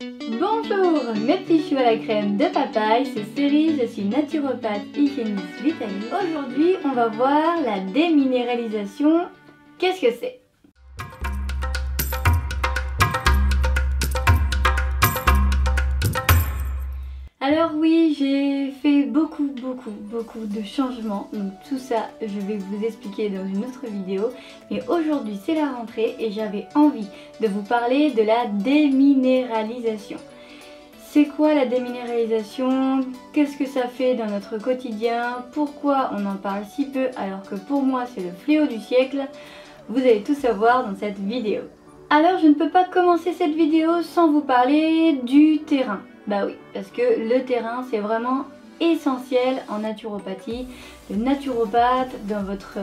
Bonjour mes petits choux à la crème de papaye, c'est Céline, je suis naturopathe hygiéniste Vitalis. Aujourd'hui on va voir la déminéralisation. Qu'est-ce que c'est? Alors oui, j'ai fait beaucoup de changements, donc tout ça je vais vous expliquer dans une autre vidéo. Mais aujourd'hui c'est la rentrée et j'avais envie de vous parler de la déminéralisation. C'est quoi la déminéralisation? Qu'est-ce que ça fait dans notre quotidien? Pourquoi on en parle si peu alors que pour moi c'est le fléau du siècle? Vous allez tout savoir dans cette vidéo. Alors je ne peux pas commencer cette vidéo sans vous parler du terrain. Bah oui, parce que le terrain c'est vraiment essentiel en naturopathie. Le naturopathe dans votre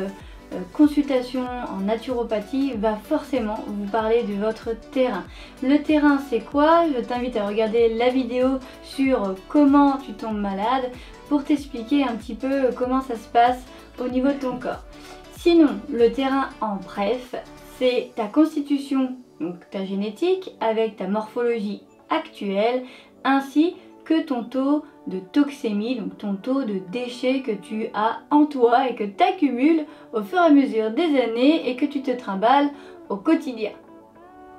consultation en naturopathie va forcément vous parler de votre terrain. Le terrain c'est quoi? Je t'invite à regarder la vidéo sur comment tu tombes malade pour t'expliquer un petit peu comment ça se passe au niveau de ton corps. Sinon, le terrain en bref, c'est ta constitution, donc ta génétique avec ta morphologie actuelle ainsi que ton taux de toxémie, donc ton taux de déchets que tu as en toi et que tu accumules au fur et à mesure des années et que tu te trimbales au quotidien.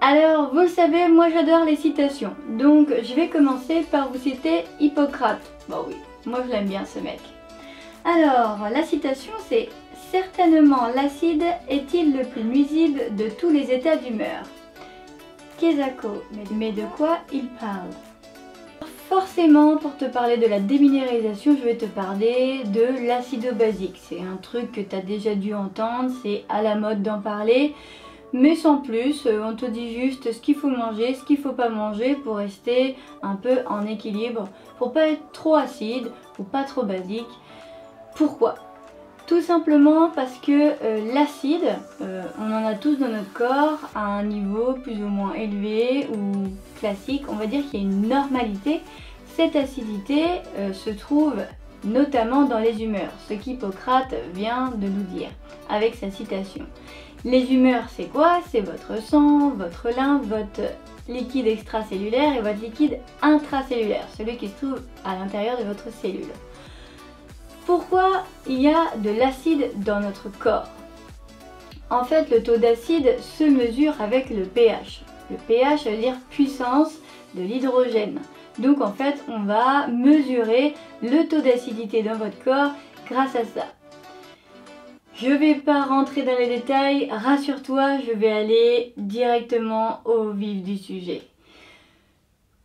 Alors, vous le savez, moi j'adore les citations, donc je vais commencer par vous citer Hippocrate. Bon oui, moi je l'aime bien ce mec. Alors, la citation c'est « Certainement l'acide est-il le plus nuisible de tous les états d'humeur ?» Kesako, mais de quoi il parle? Forcément, pour te parler de la déminéralisation, je vais te parler de l'acido-basique. C'est un truc que tu as déjà dû entendre, c'est à la mode d'en parler. Mais sans plus, on te dit juste ce qu'il faut manger, ce qu'il ne faut pas manger pour rester un peu en équilibre, pour pas être trop acide ou pas trop basique. Pourquoi ? Tout simplement parce que l'acide, on en a tous dans notre corps à un niveau plus ou moins élevé ou classique. On va dire qu'il y a une normalité. Cette acidité se trouve notamment dans les humeurs, ce qu'Hippocrate vient de nous dire avec sa citation. Les humeurs, c'est quoi? C'est votre sang, votre lymphe, votre liquide extracellulaire et votre liquide intracellulaire, celui qui se trouve à l'intérieur de votre cellule. Pourquoi il y a de l'acide dans notre corps? En fait, le taux d'acide se mesure avec le pH. Le pH, ça veut dire puissance de l'hydrogène. Donc en fait, on va mesurer le taux d'acidité dans votre corps grâce à ça. Je ne vais pas rentrer dans les détails, rassure-toi, je vais aller directement au vif du sujet.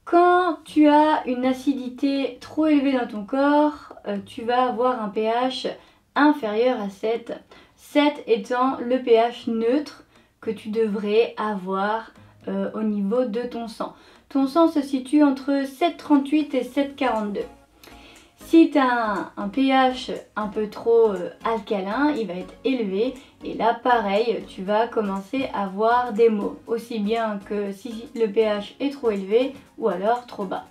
Quand tu as une acidité trop élevée dans ton corps, tu vas avoir un pH inférieur à 7. 7 étant le pH neutre que tu devrais avoir au niveau de ton sang. Ton sang se situe entre 7,38 et 7,42. Si tu as un pH un peu trop alcalin, il va être élevé et là pareil, tu vas commencer à avoir des maux, aussi bien que si le pH est trop élevé ou alors trop bas.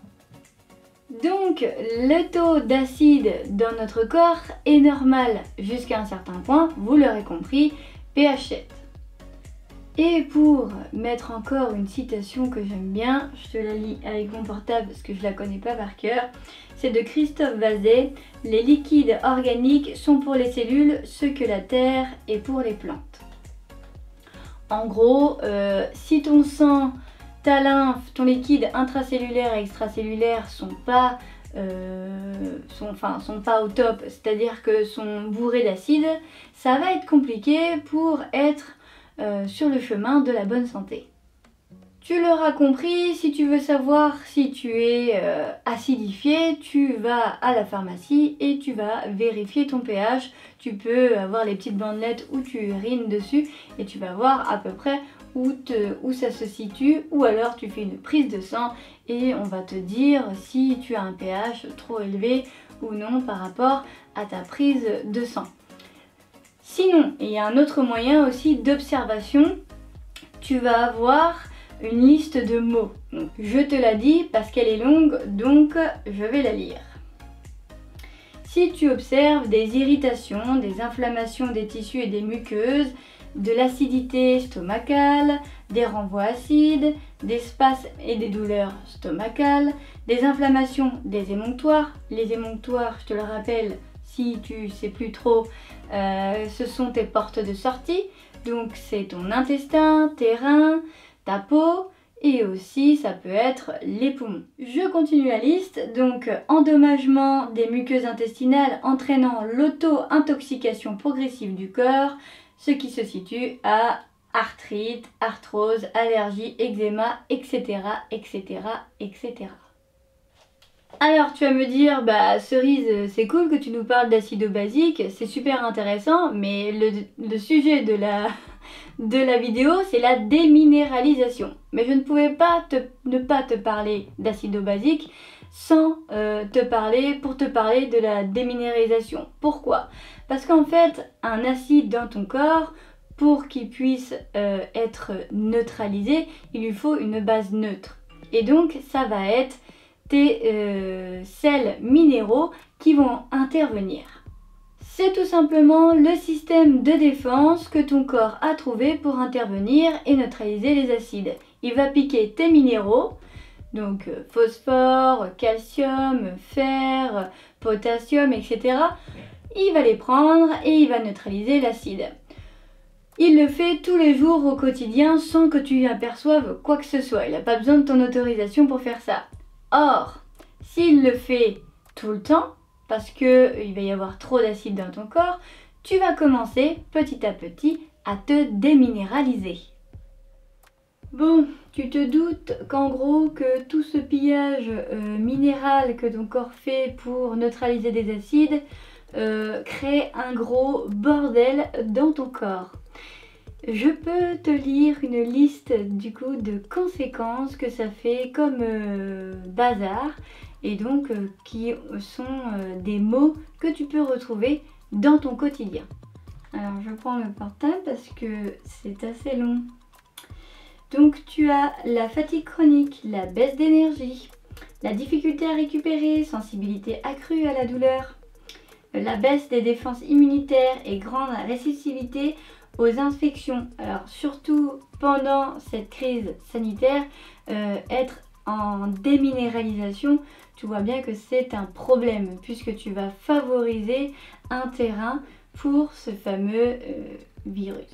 Donc le taux d'acide dans notre corps est normal jusqu'à un certain point, vous l'aurez compris, pH 7. Et pour mettre encore une citation que j'aime bien, je te la lis avec mon portable parce que je la connais pas par cœur, c'est de Christophe Vazet. Les liquides organiques sont pour les cellules ce que la terre est pour les plantes. En gros, si ton sang, ta lymphe, ton liquide intracellulaire et extracellulaire sont pas au top, c'est-à-dire que sont bourrés d'acide, ça va être compliqué pour être sur le chemin de la bonne santé. Tu l'auras compris, si tu veux savoir si tu es acidifié, tu vas à la pharmacie et tu vas vérifier ton pH. Tu peux avoir les petites bandelettes où tu urines dessus et tu vas voir à peu près où ça se situe, ou alors tu fais une prise de sang et on va te dire si tu as un pH trop élevé ou non par rapport à ta prise de sang. Sinon, il y a un autre moyen aussi d'observation, tu vas avoir une liste de mots. Donc, je te la dis parce qu'elle est longue, donc je vais la lire. Si tu observes des irritations, des inflammations des tissus et des muqueuses, de l'acidité stomacale, des renvois acides, des spasmes et des douleurs stomacales, des inflammations des émonctoires. Les émonctoires, je te le rappelle, si tu sais plus trop, ce sont tes portes de sortie. Donc c'est ton intestin, tes reins, ta peau et aussi ça peut être les poumons. Je continue la liste. Donc endommagement des muqueuses intestinales entraînant l'auto-intoxication progressive du corps, ce qui se situe à arthrite, arthrose, allergie, eczéma, etc., etc., etc. Alors tu vas me dire, bah Cerise, c'est cool que tu nous parles d'acido-basique, c'est super intéressant, mais le sujet de la vidéo, c'est la déminéralisation. Mais je ne pouvais pas ne pas te parler d'acido-basique sans te parler de la déminéralisation. Pourquoi? Parce qu'en fait, un acide dans ton corps, pour qu'il puisse être neutralisé, il lui faut une base neutre. Et donc, ça va être tes sels minéraux qui vont intervenir. C'est tout simplement le système de défense que ton corps a trouvé pour intervenir et neutraliser les acides. Il va piquer tes minéraux, donc phosphore, calcium, fer, potassium, etc. Il va les prendre et il va neutraliser l'acide. Il le fait tous les jours au quotidien sans que tu y aperçoives quoi que ce soit. Il n'a pas besoin de ton autorisation pour faire ça. Or, s'il le fait tout le temps, parce qu'il va y avoir trop d'acide dans ton corps, tu vas commencer petit à petit à te déminéraliser. Bon, tu te doutes qu'en gros que tout ce pillage minéral que ton corps fait pour neutraliser des acides crée un gros bordel dans ton corps. Je peux te lire une liste du coup de conséquences que ça fait comme bazar et donc qui sont des mots que tu peux retrouver dans ton quotidien. Alors je prends le portable parce que c'est assez long. Donc tu as la fatigue chronique, la baisse d'énergie, la difficulté à récupérer, sensibilité accrue à la douleur, la baisse des défenses immunitaires et grande récessivité aux infections. Alors surtout pendant cette crise sanitaire, être en déminéralisation, tu vois bien que c'est un problème puisque tu vas favoriser un terrain pour ce fameux virus.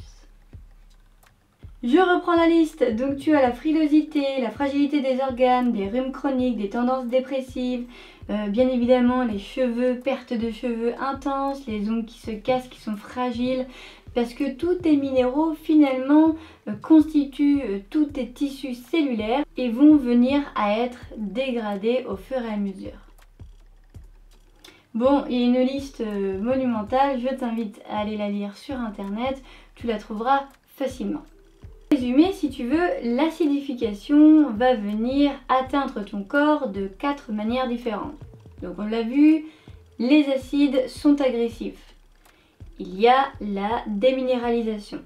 Je reprends la liste. Donc tu as la frilosité, la fragilité des organes, des rhumes chroniques, des tendances dépressives, bien évidemment les cheveux, perte de cheveux intense, les ongles qui se cassent, qui sont fragiles, parce que tous tes minéraux finalement constituent tous tes tissus cellulaires et vont venir à être dégradés au fur et à mesure. Bon, il y a une liste monumentale, je t'invite à aller la lire sur internet, tu la trouveras facilement. Résumé, si tu veux, l'acidification va venir atteindre ton corps de 4 manières différentes. Donc on l'a vu, les acides sont agressifs. Il y a la déminéralisation.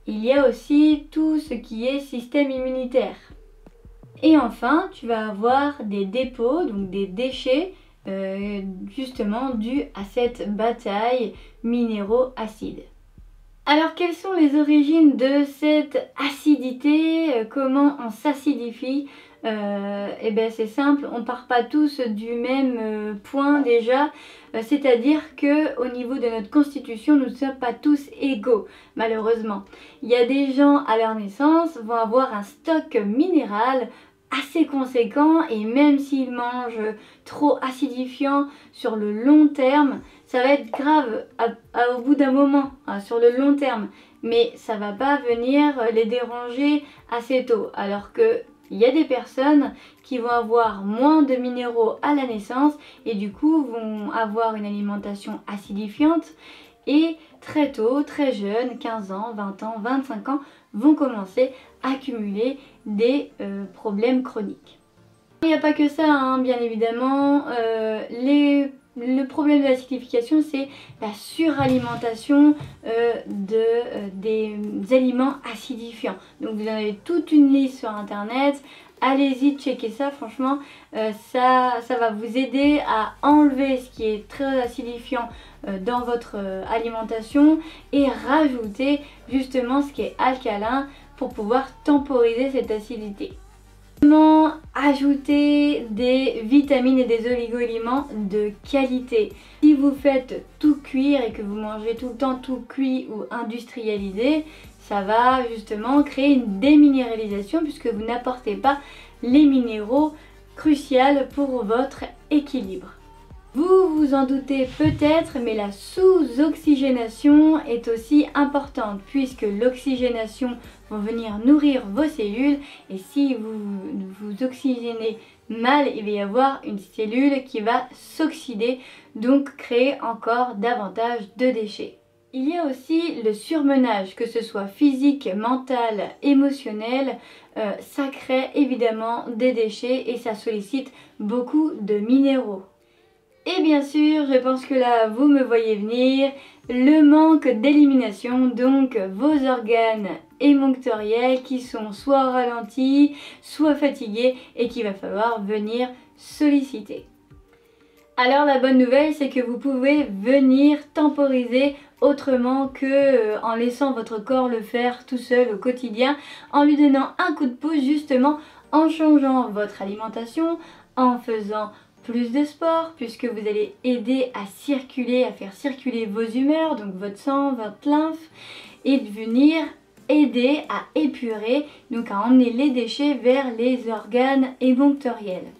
Il y a aussi tout ce qui est système immunitaire. Et enfin, tu vas avoir des dépôts, donc des déchets, justement dus à cette bataille minéraux-acides. Alors quelles sont les origines de cette acidité? Comment on s'acidifie? Eh bien c'est simple, on part pas tous du même point déjà, c'est-à-dire que au niveau de notre constitution, nous ne sommes pas tous égaux, malheureusement. Il y a des gens à leur naissance vont avoir un stock minéral assez conséquent et même s'ils mangent trop acidifiant sur le long terme, ça va être grave au bout d'un moment, sur le long terme, mais ça va pas venir les déranger assez tôt, alors que il y a des personnes qui vont avoir moins de minéraux à la naissance et du coup vont avoir une alimentation acidifiante et très tôt, très jeunes, 15 ans, 20 ans, 25 ans, vont commencer à accumuler des problèmes chroniques. Il n'y a pas que ça, hein, bien évidemment. Le problème de l'acidification, c'est la suralimentation des aliments acidifiants. Donc vous en avez toute une liste sur internet allez-y checker ça, franchement ça va vous aider à enlever ce qui est très acidifiant dans votre alimentation et rajouter justement ce qui est alcalin pour pouvoir temporiser cette acidité. Comment ajouter des vitamines et des oligo-éléments de qualité? Si vous faites tout cuire et que vous mangez tout le temps tout cuit ou industrialisé, ça va justement créer une déminéralisation puisque vous n'apportez pas les minéraux cruciaux pour votre équilibre. Vous vous en doutez peut-être, mais la sous-oxygénation est aussi importante puisque l'oxygénation va venir nourrir vos cellules et si vous oxygénez mal, il va y avoir une cellule qui va s'oxyder, donc créer encore davantage de déchets. Il y a aussi le surmenage, que ce soit physique, mental, émotionnel, ça crée évidemment des déchets et ça sollicite beaucoup de minéraux. Et bien sûr, je pense que là, vous me voyez venir, le manque d'élimination, donc vos organes émonctoriels qui sont soit ralentis, soit fatigués et qu'il va falloir venir solliciter. Alors la bonne nouvelle, c'est que vous pouvez venir temporiser autrement que en laissant votre corps le faire tout seul au quotidien, en lui donnant un coup de pouce justement en changeant votre alimentation, en faisant plus de sport puisque vous allez aider à circuler, à faire circuler vos humeurs, donc votre sang, votre lymphe et de venir aider à épurer, donc à emmener les déchets vers les organes émonctoriels.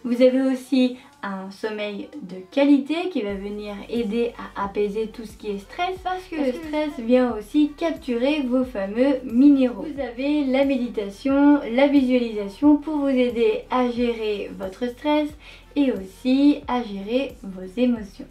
Vous avez aussi un sommeil de qualité qui va venir aider à apaiser tout ce qui est stress parce que le stress vient aussi capturer vos fameux minéraux. Vous avez la méditation, la visualisation pour vous aider à gérer votre stress et aussi à gérer vos émotions.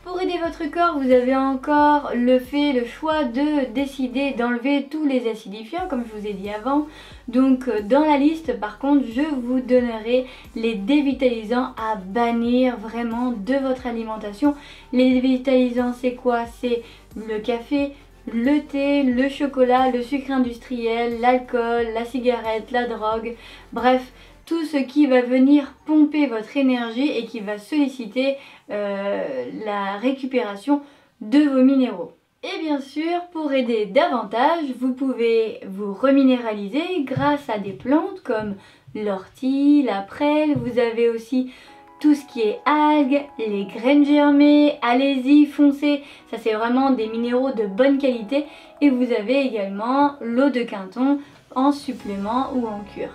Pour aider votre corps, vous avez encore le choix de décider d'enlever tous les acidifiants comme je vous ai dit avant. Donc dans la liste par contre, je vous donnerai les dévitalisants à bannir vraiment de votre alimentation. Les dévitalisants c'est quoi? C'est le café, le thé, le chocolat, le sucre industriel, l'alcool, la cigarette, la drogue, bref. Tout ce qui va venir pomper votre énergie et qui va solliciter la récupération de vos minéraux. Et bien sûr, pour aider davantage, vous pouvez vous reminéraliser grâce à des plantes comme l'ortie, la prêle. Vous avez aussi tout ce qui est algues, les graines germées, allez-y, foncez. Ça c'est vraiment des minéraux de bonne qualité. Et vous avez également l'eau de Quinton en supplément ou en cure.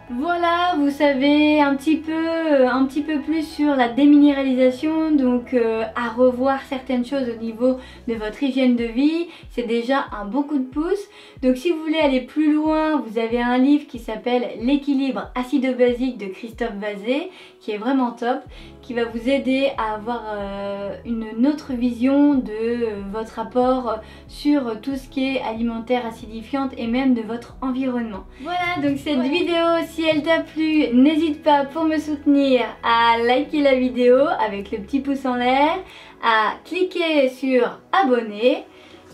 Voilà, vous savez un petit peu plus sur la déminéralisation, donc à revoir certaines choses au niveau de votre hygiène de vie, c'est déjà un beau coup de pouce. Donc si vous voulez aller plus loin, vous avez un livre qui s'appelle L'équilibre acido-basique de Christophe Vazé, qui est vraiment top, qui va vous aider à avoir une autre vision de votre apport sur tout ce qui est alimentaire acidifiante et même de votre environnement. Voilà, donc cette vidéo, si elle t'a plu, n'hésite pas pour me soutenir à liker la vidéo avec le petit pouce en l'air, à cliquer sur abonner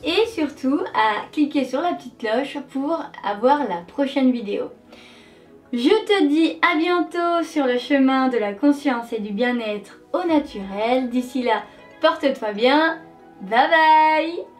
et surtout à cliquer sur la petite cloche pour avoir la prochaine vidéo. Je te dis à bientôt sur le chemin de la conscience et du bien-être au naturel. D'ici là, porte-toi bien. Bye bye!